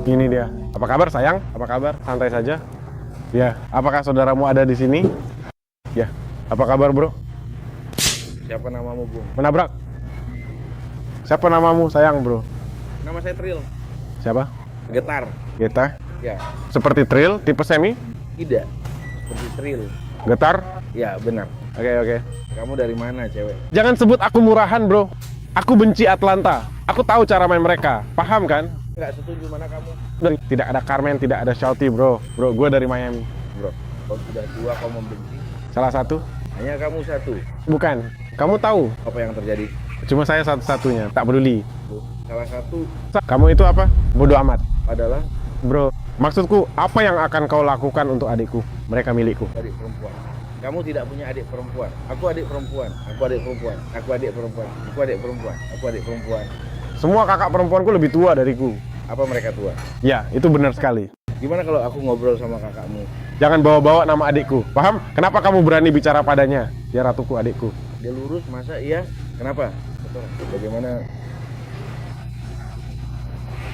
Ini dia. Apa kabar sayang? Apa kabar? Santai saja. Ya, apakah saudaramu ada di sini? Ya. Apa kabar, bro? Siapa namamu, Bung? Menabrak. Siapa namamu sayang, bro? Nama saya Tril. Siapa? Getar. Geta. Ya, Seperti Trill, tipe semi. tidak. Seperti Tril. Getar. Ya, benar. Oke. Kamu dari mana, cewek? Jangan sebut aku murahan, bro. Aku benci Atlanta. Aku tahu cara main mereka. Paham kan? Nggak setuju mana kamu? Tidak ada Carmen, tidak ada Shouty, bro. Bro, gue dari Miami. Bro, kau sudah dua kau membenci. Salah satu? Hanya kamu satu. Bukan. Kamu tahu. Apa yang terjadi? Cuma saya satu-satunya. Tak peduli. Salah satu Kamu itu apa? Bodoh amat. adalah Bro, maksudku apa yang akan kau lakukan untuk adikku? Mereka milikku. adik perempuan. Kamu tidak punya adik perempuan. Aku adik perempuan. Aku adik perempuan. Aku adik perempuan. Aku adik perempuan. Aku adik perempuan. Semua kakak perempuanku lebih tua dariku. Apa mereka tua? Ya, itu benar sekali. Gimana kalau aku ngobrol sama kakakmu? Jangan bawa-bawa nama adikku. Paham? Kenapa kamu berani bicara padanya? Dia ratuku, adikku. Dia lurus, masa iya? Kenapa? Betul. Bagaimana?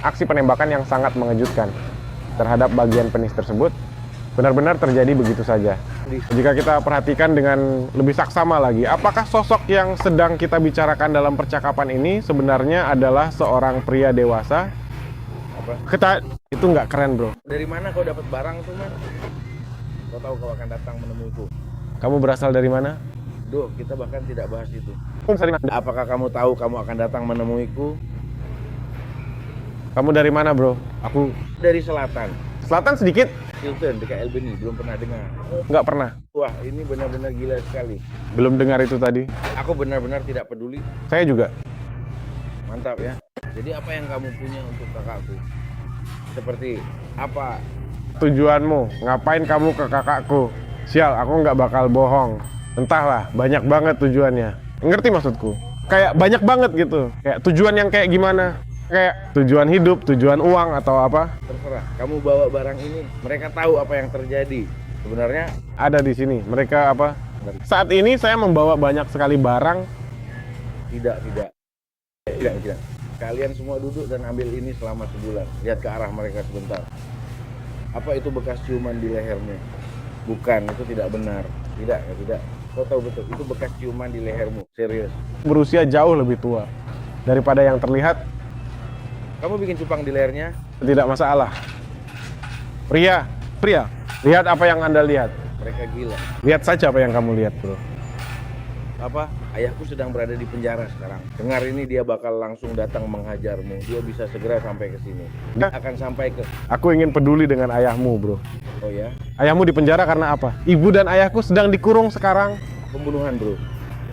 Aksi penembakan yang sangat mengejutkan terhadap bagian penis tersebut benar-benar terjadi begitu saja. Jika kita perhatikan dengan lebih saksama lagi, apakah sosok yang sedang kita bicarakan dalam percakapan ini sebenarnya adalah seorang pria dewasa? Apa? Itu nggak keren, bro. Dari mana kau dapat barang tuh, man? Kau tahu kau akan datang menemuiku. Kamu berasal dari mana? Duh, kita bahkan tidak bahas itu. Apakah Apakah kamu tahu kamu akan datang menemuiku? kamu dari mana, bro? Aku Dari selatan. selatan sedikit, Hilton, dekat Albany. Belum pernah dengar. nggak pernah. Wah, ini benar-benar gila sekali. Belum dengar itu tadi. Aku benar-benar tidak peduli. Saya juga. Mantap ya. Jadi apa yang kamu punya untuk kakakku? Seperti apa? Tujuanmu, ngapain kamu ke kakakku? Sial, aku nggak bakal bohong. Entahlah, banyak banget tujuannya. Ngerti maksudku? Kayak banyak banget gitu. Kayak tujuan yang kayak gimana? Kayak tujuan hidup, tujuan uang, atau apa? Terserah. Kamu bawa barang ini, mereka tahu apa yang terjadi. Sebenarnya Ada di sini. Mereka apa? Saat ini saya membawa banyak sekali barang. tidak. Kalian semua duduk dan ambil ini selama sebulan. Lihat ke arah mereka sebentar. Apa itu bekas ciuman di lehernya? Bukan, itu tidak benar. Tidak. Kau tahu betul, itu bekas ciuman di lehermu. Serius. Berusia jauh lebih tua daripada yang terlihat. Kamu bikin cupang di lehernya? Tidak masalah. Pria, lihat apa yang Anda lihat. Mereka gila. Lihat saja apa yang kamu lihat, bro. Apa? Ayahku sedang berada di penjara sekarang. Dengar ini, dia bakal langsung datang menghajarmu. Dia bisa segera sampai ke sini. Dia akan sampai ke... Aku ingin peduli dengan ayahmu, bro. Oh ya? Ayahmu di penjara karena apa? Ibu dan ayahku sedang dikurung sekarang. Pembunuhan, bro.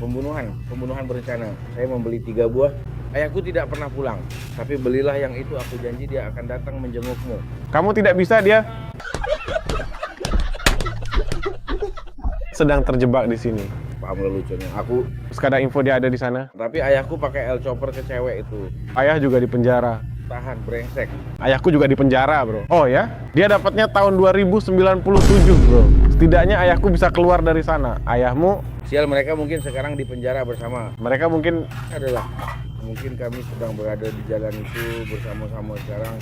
Pembunuhan berencana. Saya membeli 3 buah. Ayahku tidak pernah pulang. Tapi belilah yang itu, aku janji dia akan datang menjengukmu. Kamu tidak bisa, dia sedang terjebak di sini. Paham leluconnya. Aku... Sekadar info dia ada di sana. Tapi ayahku pakai L-chopper ke cewek itu. Ayah juga di penjara. Tahan, brengsek. Ayahku juga di penjara, bro. Oh ya? Dia dapatnya tahun 2097, bro. Setidaknya ayahku bisa keluar dari sana. Ayahmu, Sial, mereka mungkin sekarang di penjara bersama. mereka mungkin Adalah mungkin kami sedang berada di jalan itu bersama-sama sekarang.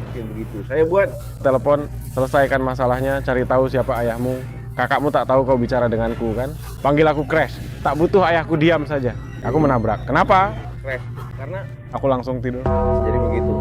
Mungkin begitu. Saya buat telepon, selesaikan masalahnya, cari tahu siapa ayahmu. Kakakmu tak tahu kau bicara denganku, kan? Panggil aku Crash. Tak butuh ayahku diam saja. Aku menabrak. Kenapa? crash karena Aku langsung tidur. jadi begitu.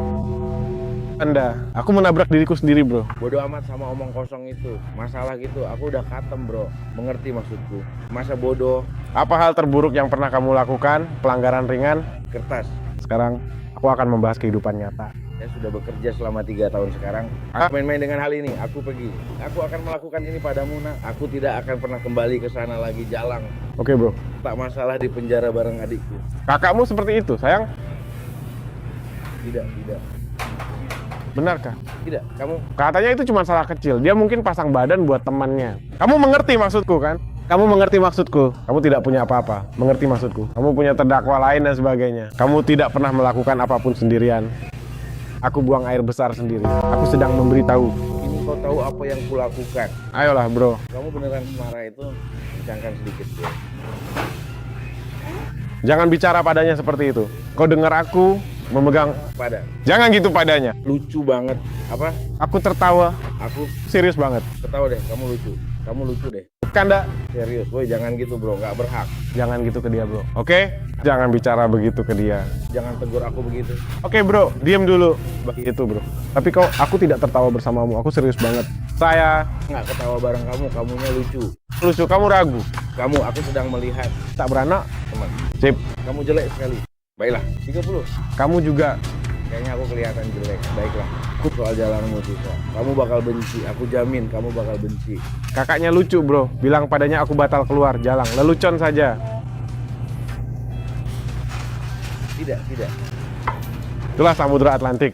Anda, aku menabrak diriku sendiri, bro. Bodoh amat sama omong kosong itu. Masalah gitu, aku udah katem, bro. Mengerti maksudku? Masa bodoh, Apa hal terburuk yang pernah kamu lakukan? Pelanggaran ringan? kertas. Sekarang, aku akan membahas kehidupan nyata. Saya sudah bekerja selama 3 tahun sekarang. Aku main-main dengan hal ini. Aku pergi. Aku akan melakukan ini padamu, nak. Aku tidak akan pernah kembali ke sana lagi, jalang. Oke, bro. Tak masalah di penjara bareng adikku. Kakakmu seperti itu, sayang? Tidak. Benarkah? Tidak, kamu Katanya itu cuma salah kecil. Dia mungkin pasang badan buat temannya. Kamu mengerti maksudku, kan? Kamu mengerti maksudku. Kamu tidak punya apa-apa. Mengerti maksudku. Kamu punya terdakwa lain dan sebagainya. Kamu tidak pernah melakukan apapun sendirian. Aku buang air besar sendiri. Aku sedang memberitahu. ini kau tahu apa yang kulakukan. Ayolah, bro. Kamu beneran marah itu, kencangkan sedikit, bro. Jangan bicara padanya seperti itu. Kau dengar aku, memegang. pada. Jangan gitu padanya. Lucu banget. Apa? Aku tertawa, Aku serius banget. ketawa deh, kamu lucu. Kamu lucu deh. Canda. Serius, woi jangan gitu bro, nggak berhak. Jangan gitu ke dia, bro. Oke? Jangan bicara begitu ke dia. Jangan tegur aku begitu. Oke, bro. Diam dulu. Begitu, bro. Tapi aku tidak tertawa bersamamu. Aku serius banget. Saya Nggak ketawa bareng kamu, kamunya lucu. lucu. Kamu ragu. Kamu, aku sedang melihat. Tak beranak. Teman, Sip. kamu jelek sekali. Baiklah, 30. Kamu juga. Kayaknya aku kelihatan jelek. Baiklah, aku soal jalanmu susah. Kamu bakal benci, aku jamin kamu bakal benci. Kakaknya lucu, bro. Bilang padanya aku batal keluar. Jalang. Lelucon saja. Tidak, tidak. Itulah Samudra Atlantik.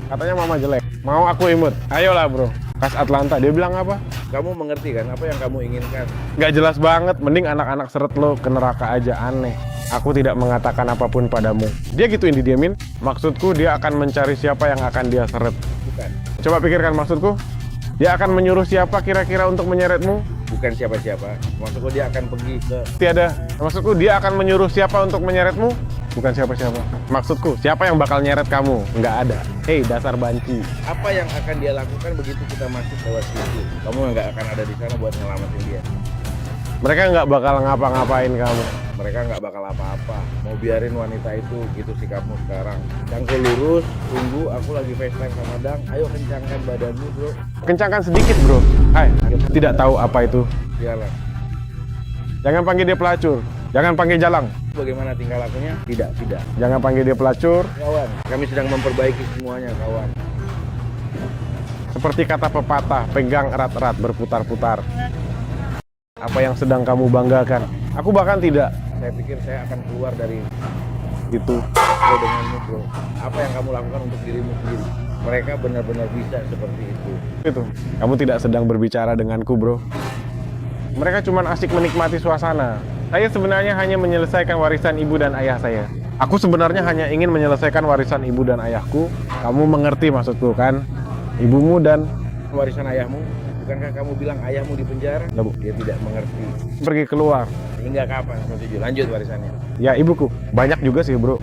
Katanya mama jelek. Mau aku imut? Ayolah, bro. Kas Atlanta. Dia bilang apa? Kamu mengerti kan apa yang kamu inginkan? Gak jelas banget. Mending anak-anak seret lo ke neraka aja. Aneh. Aku tidak mengatakan apapun padamu. Dia gituin didiamin. Maksudku dia akan mencari siapa yang akan dia seret. Bukan. Coba pikirkan maksudku. Dia akan menyuruh siapa kira-kira untuk menyeretmu? Bukan siapa-siapa. Maksudku dia akan pergi ke... Tiada. Maksudku dia akan menyuruh siapa untuk menyeretmu? Bukan siapa-siapa. Maksudku siapa yang bakal nyeret kamu? Nggak ada. Hei, dasar banci. Apa yang akan dia lakukan begitu kita masuk lewat situ? Kamu nggak akan ada di sana buat ngelamatin dia. Mereka nggak bakal ngapa-ngapain kamu. Mereka nggak bakal apa-apa. Mau biarin wanita itu gitu sikapmu sekarang. Cangkul lurus, tunggu. Aku lagi FaceTime sama Dang. Ayo kencangkan badanmu bro. Kencangkan sedikit, bro. Hai, tidak tahu apa itu. Jalan. Jangan panggil dia pelacur. Jangan panggil jalang. Bagaimana tingkah lakunya? Tidak, tidak. Jangan panggil dia pelacur. Kawan, kami sedang memperbaiki semuanya kawan. Seperti kata pepatah, pegang erat-erat berputar-putar. Apa yang sedang kamu banggakan? Aku bahkan tidak. Saya pikir saya akan keluar dari Itu. bro denganmu bro. Apa yang kamu lakukan untuk dirimu sendiri? Mereka benar-benar bisa seperti itu. Itu. Kamu tidak sedang berbicara denganku, bro. Mereka cuma asik menikmati suasana. Saya sebenarnya hanya menyelesaikan warisan ibu dan ayah saya. Aku sebenarnya hanya ingin menyelesaikan warisan ibu dan ayahku. Kamu mengerti maksudku kan? Ibumu dan Warisan ayahmu, bukankah kamu bilang ayahmu di penjara? Lalu. Dia tidak mengerti. pergi keluar. Hingga kapan? Setuju. Lanjut warisannya. Ya, ibuku. Banyak juga sih, bro.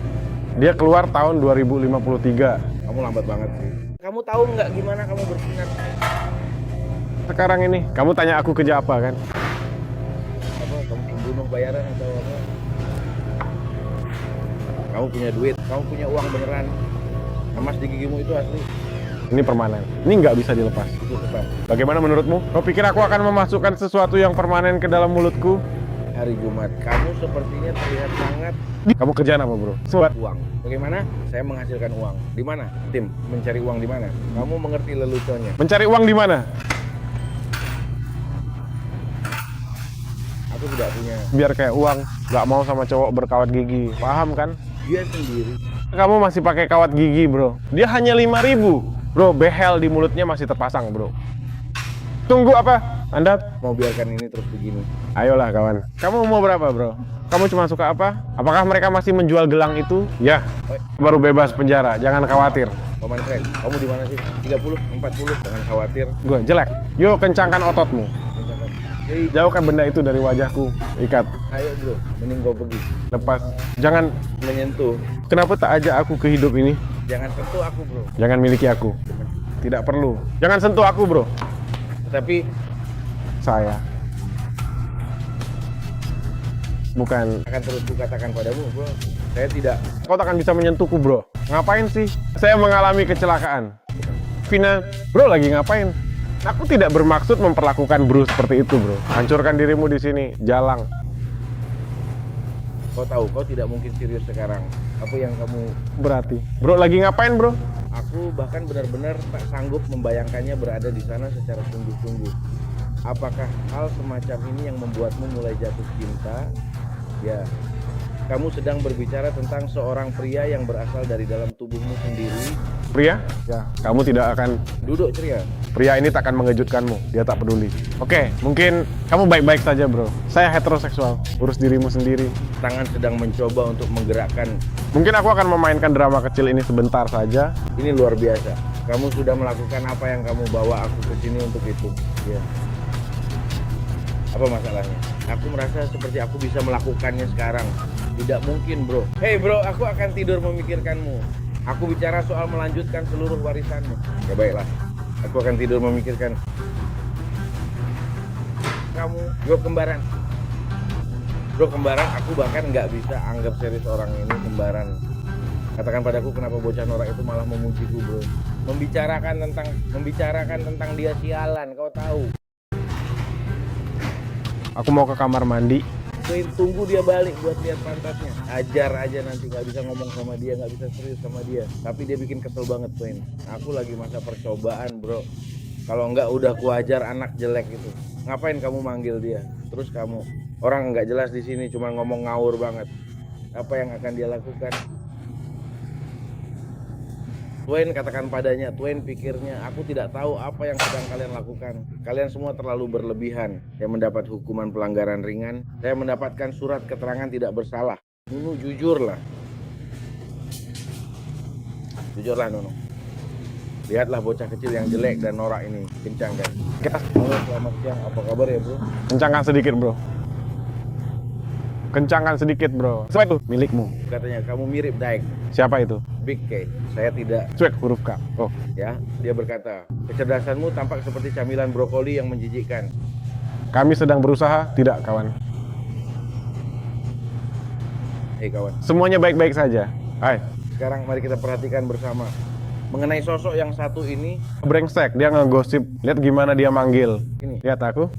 Dia keluar tahun 2053. Kamu lambat banget sih. Kamu tahu nggak gimana kamu bersinar? Sekarang ini, kamu tanya aku kerja apa kan? Apa? Kamu pembunuh bayaran atau apa? Kamu punya duit, kamu punya uang beneran. Emas di gigimu itu asli. Ini permanen. Ini nggak bisa dilepas. Itu tetap. Bagaimana menurutmu? Kau pikir aku akan memasukkan sesuatu yang permanen ke dalam mulutku? Hari Jumat, kamu sepertinya terlihat sangat Kamu kerjaan apa, bro? Sobat. uang. Bagaimana? Saya menghasilkan uang. Di mana? Tim, mencari uang di mana? Kamu mengerti leluconnya. Mencari uang di mana? Aku tidak punya. Biar kayak uang. Nggak mau sama cowok berkawat gigi. Paham kan? Dia sendiri. Kamu masih pakai kawat gigi, bro. Dia hanya 5.000. Bro, behel di mulutnya masih terpasang, bro. Tunggu apa? Anda? Mau biarkan ini terus begini. Ayolah, kawan. Kamu mau berapa, bro? Kamu cuma suka apa? Apakah mereka masih menjual gelang itu? Ya. Baru bebas penjara. Jangan khawatir. Paman Craig, kamu di mana sih? 30, 40, jangan khawatir. Gue jelek. Yuk, kencangkan ototmu. Hei, Jauhkan benda itu dari wajahku. Ikat. ayo bro, mending kau pergi. Lepas. Jangan. Menyentuh. Kenapa tak ajak aku ke hidup ini? Jangan sentuh aku bro. Jangan miliki aku. Tidak perlu. Jangan sentuh aku, bro. Tapi Saya. Bukan. akan terus kukatakan padamu bro. Saya tidak. Kau tak akan bisa menyentuhku, bro. Ngapain sih? Saya mengalami kecelakaan. Vina, bro lagi ngapain? Aku tidak bermaksud memperlakukan bro seperti itu, bro. Hancurkan dirimu di sini, jalang. Kau tahu, kau tidak mungkin serius sekarang. Apa yang kamu... Berarti. Bro lagi ngapain, bro? Aku bahkan benar-benar tak sanggup membayangkannya berada di sana secara sungguh-sungguh. Apakah hal semacam ini yang membuatmu mulai jatuh cinta? Ya, kamu sedang berbicara tentang seorang pria yang berasal dari dalam tubuhmu sendiri. Pria? Ya, kamu tidak akan... Duduk ceria. Pria ini tak akan mengejutkanmu. Dia tak peduli. Oke, mungkin kamu baik-baik saja, bro. Saya heteroseksual. Urus dirimu sendiri. Tangan sedang mencoba untuk menggerakkan. Mungkin aku akan memainkan drama kecil ini sebentar saja. Ini luar biasa. Kamu sudah melakukan apa yang kamu bawa aku ke sini untuk itu. Ya. Apa masalahnya? Aku merasa seperti aku bisa melakukannya sekarang. Tidak mungkin bro. Hei bro, aku akan tidur memikirkanmu. Aku bicara soal melanjutkan seluruh warisanmu. Ya baiklah, aku akan tidur memikirkan kamu. Bro kembaran. Bro kembaran, aku bahkan nggak bisa anggap serius orang ini kembaran. Katakan padaku kenapa bocah norak itu malah memujiku bro. Membicarakan tentang dia sialan, kau tahu. Aku mau ke kamar mandi. Tunggu dia balik buat lihat pantatnya. Ajar aja nanti, nggak bisa ngomong sama dia, nggak bisa serius sama dia. Tapi dia bikin kesel banget Twain. Aku lagi masa percobaan bro. Kalau nggak udah kuajar anak jelek itu. Ngapain kamu manggil dia? Terus kamu orang nggak jelas di sini, cuma ngomong ngawur banget. Apa yang akan dia lakukan? Twain katakan padanya, Twain pikirnya, aku tidak tahu apa yang sedang kalian lakukan. Kalian semua terlalu berlebihan. Saya mendapat hukuman pelanggaran ringan. Saya mendapatkan surat keterangan tidak bersalah. Nunu jujurlah. Jujurlah Nunu. Lihatlah bocah kecil yang jelek dan norak ini. Kencang kan? Halo, selamat siang. Apa kabar ya bro? Kencangkan sedikit bro. Kencangkan sedikit bro. Siapa itu? Milikmu. Katanya kamu mirip Daik. Siapa itu? Big K. Saya tidak. Cuek huruf K. Oh. Ya, dia berkata, kecerdasanmu tampak seperti camilan brokoli yang menjijikkan. Kami sedang berusaha. Tidak kawan. Hei kawan. Semuanya baik-baik saja. Hai. Sekarang mari kita perhatikan bersama mengenai sosok yang satu ini. Brengsek. Dia ngegosip. Lihat gimana dia manggil. Ini. Lihat aku.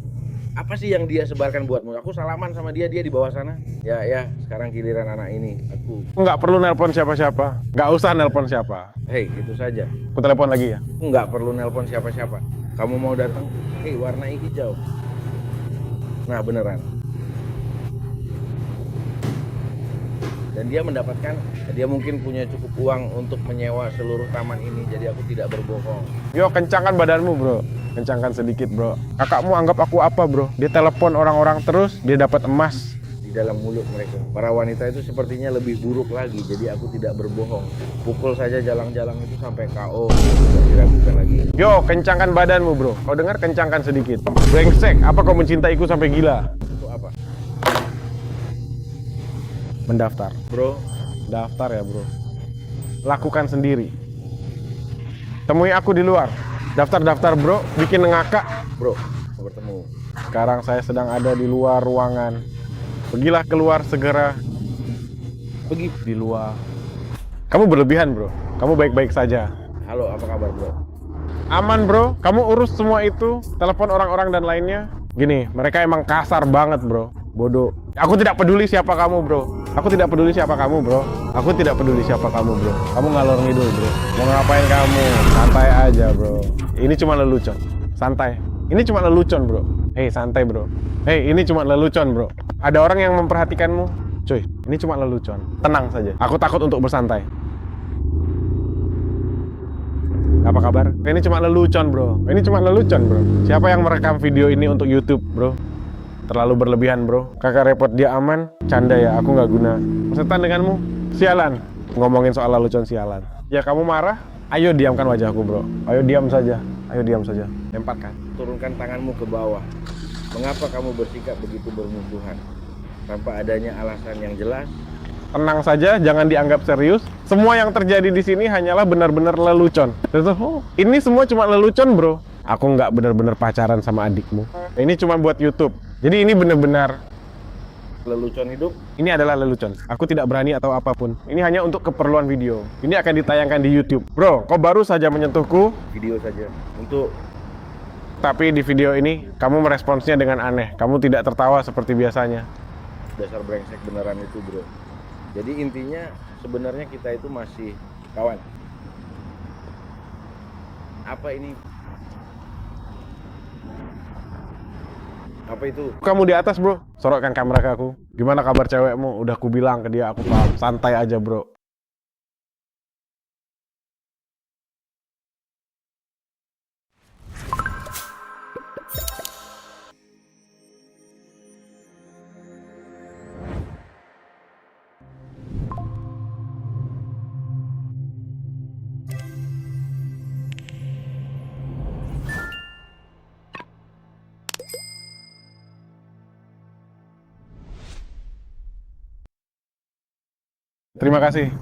Apa sih yang dia sebarkan buatmu? Aku salaman sama dia di bawah sana. Ya, sekarang giliran anak ini. Aku. Nggak perlu nelpon siapa-siapa. Nggak usah nelpon siapa. Hei, itu saja. Aku telepon lagi ya. Aku nggak perlu nelpon siapa-siapa. Kamu mau datang? Hei, warnai hijau. Nah, beneran. Dan dia mendapatkan, dia mungkin punya cukup uang untuk menyewa seluruh taman ini. Jadi aku tidak berbohong. Yo, kencangkan badanmu bro. Kencangkan sedikit bro. Kakakmu anggap aku apa bro? Dia telepon orang-orang terus, dia dapat emas. Di dalam mulut mereka. Para wanita itu sepertinya lebih buruk lagi. Jadi aku tidak berbohong. Pukul saja jalang-jalang itu sampai KO. Tidak diragukan lagi. Yo, kencangkan badanmu bro. Kau dengar, kencangkan sedikit. Brengsek, apa kau mencintaiku sampai gila? Itu apa? Mendaftar. Bro, Daftar ya bro. Lakukan sendiri. Temui aku di luar. Daftar-daftar bro, bikin ngakak. bro, mau bertemu. Sekarang saya sedang ada di luar ruangan. Pergilah keluar segera. Pergi di luar. Kamu berlebihan bro. Kamu baik-baik saja. Halo, apa kabar bro? Aman bro. Kamu urus semua itu. Telepon orang-orang dan lainnya. Gini, mereka emang kasar banget bro. Bodoh. Aku tidak peduli siapa kamu bro. Aku tidak peduli siapa kamu bro. Aku tidak peduli siapa kamu bro. Kamu ngalor ngidul bro. Mau ngapain kamu? Santai aja bro. Ini cuma lelucon. Santai. Ini cuma lelucon bro. Hei santai bro. Hei ini cuma lelucon bro. Ada orang yang memperhatikanmu. Cuy, ini cuma lelucon. Tenang saja. Aku takut untuk bersantai. Apa kabar? Ini cuma lelucon bro. Ini cuma lelucon bro. Siapa yang merekam video ini untuk YouTube bro? Terlalu berlebihan bro. Kakak repot dia aman. Canda ya, aku nggak guna. Setan denganmu. Sialan. Ngomongin soal lelucon sialan. Ya kamu marah? Ayo diamkan wajahku bro. Ayo diam saja. Ayo diam saja. Lempatkan. Turunkan tanganmu ke bawah. Mengapa kamu bersikap begitu bermusuhan? Tanpa adanya alasan yang jelas. Tenang saja, jangan dianggap serius. Semua yang terjadi di sini hanyalah benar-benar lelucon. Terus, oh, ini semua cuma lelucon bro. Aku nggak benar-benar pacaran sama adikmu. Ini cuma buat YouTube. Jadi ini benar-benar Lelucon hidup. ini adalah lelucon. Aku tidak berani atau apapun. Ini hanya untuk keperluan video. Ini akan ditayangkan di YouTube. Bro, kau baru saja menyentuhku. Video saja. Untuk Tapi di video ini kamu meresponsnya dengan aneh. Kamu tidak tertawa seperti biasanya. dasar brengsek beneran itu bro. Jadi intinya sebenarnya kita itu masih kawan. Apa ini? Apa itu? Kamu di atas bro. Sorotkan kamera ke aku. Gimana kabar cewekmu? Udah aku bilang ke dia, aku paham. Santai aja bro. Terima kasih.